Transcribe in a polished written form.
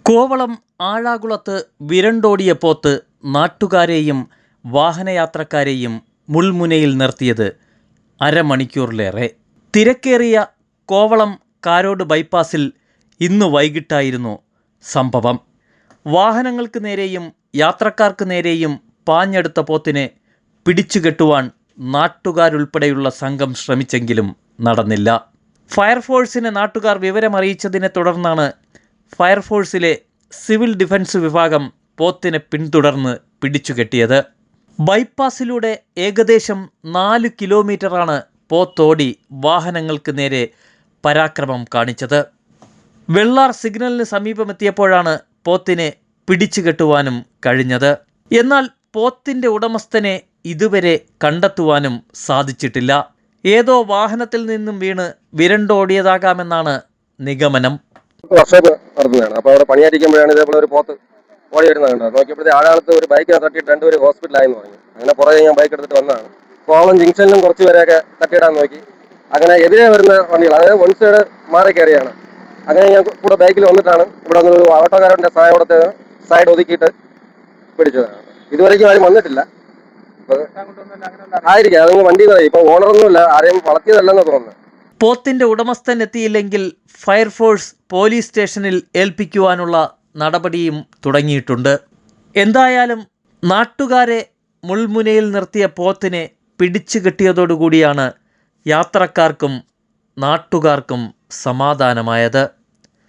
കോവളം ആഴാകുളത്ത് വിരണ്ടോടിയ പോത്ത് നാട്ടുകാരെയും വാഹനയാത്രക്കാരെയും മുൾമുനയിൽ നിർത്തിയത് അരമണിക്കൂറിലേറെ. തിരക്കേറിയ കോവളം കാരോട് ബൈപ്പാസിൽ ഇന്ന് വൈകിട്ടായിരുന്നു സംഭവം. വാഹനങ്ങൾക്ക് നേരെയും യാത്രക്കാർക്ക് നേരെയും പാഞ്ഞെടുത്ത പോത്തിനെ പിടിച്ചുകെട്ടുവാൻ നാട്ടുകാരുൾപ്പെടെയുള്ള സംഘം ശ്രമിച്ചെങ്കിലും നടന്നില്ല. ഫയർഫോഴ്സിനെ നാട്ടുകാർ വിവരമറിയിച്ചതിനെ തുടർന്നാണ് ഫയർഫോഴ്സിലെ സിവിൽ ഡിഫൻസ് വിഭാഗം പോത്തിനെ പിന്തുടർന്ന് പിടിച്ചുകെട്ടിയത്. ബൈപ്പാസിലൂടെ ഏകദേശം 4 കിലോമീറ്ററാണ് പോത്തോടി വാഹനങ്ങൾക്ക് നേരെ പരാക്രമം കാണിച്ചത്. വെള്ളാർ സിഗ്നലിന് സമീപമെത്തിയപ്പോഴാണ് പോത്തിനെ പിടിച്ചുകെട്ടുവാനും കഴിഞ്ഞത്. എന്നാൽ പോത്തിൻ്റെ ഉടമസ്ഥനെ ഇതുവരെ കണ്ടെത്തുവാനും സാധിച്ചിട്ടില്ല. ഏതോ വാഹനത്തിൽ നിന്നും വീണ് വിരണ്ടോടിയതാകാമെന്നാണ് നിഗമനം. വർക്ക്ഷോപ്പ് നടത്തുന്നതാണ്. അപ്പോൾ അവിടെ പണിയായിരിക്കുമ്പോഴാണ് ഇതേപോലെ ഒരു പോത്ത് ഓടി വരുന്നത് കണ്ടത്. നോക്കിയപ്പോഴത്തെ ആഴാളത്ത് ഒരു ബൈക്കിനെ തട്ടിയിട്ട് രണ്ടുപേര് ഹോസ്പിറ്റലായെന്ന് പറഞ്ഞു. അങ്ങനെ പുറകെ ഞാൻ ബൈക്ക് എടുത്തിട്ട് വന്നതാണ്. കോവളം ജംഗ്ഷനിലും കുറച്ച് പേരെയൊക്കെ തട്ടിയിടാൻ നോക്കി. അങ്ങനെ എതിരെ വരുന്ന വണ്ടികൾ, അതായത് വൺ സൈഡ് മാറി കയറിയാണ്. അങ്ങനെ ഞാൻ കൂടെ ബൈക്കിൽ വന്നിട്ടാണ് ഇവിടെ ഒരു ഓട്ടോക്കാരൻ്റെ സഹായത്തോടെ സൈഡ് ഒതുക്കിയിട്ട് പിടിച്ചതാണ്. ഇതുവരെയ്ക്കും ആരും വന്നിട്ടില്ല. ആയിരിക്കും, അതൊന്നും വണ്ടി ഇപ്പൊ ഓണറൊന്നുമില്ല, ആരെയും വളർത്തിയതല്ലെന്ന് തോന്നുന്നത്. പോത്തിൻ്റെ ഉടമസ്ഥൻ എത്തിയില്ലെങ്കിൽ ഫയർഫോഴ്സ് പോലീസ് സ്റ്റേഷനിൽ ഏൽപ്പിക്കുവാനുള്ള നടപടിയും തുടങ്ങിയിട്ടുണ്ട്. എന്തായാലും നാട്ടുകാരെ മുൾമുനയിൽ നിർത്തിയ പോത്തിനെ പിടിച്ചു കെട്ടിയതോടുകൂടിയാണ് യാത്രക്കാർക്കും നാട്ടുകാർക്കും സമാധാനമായത്.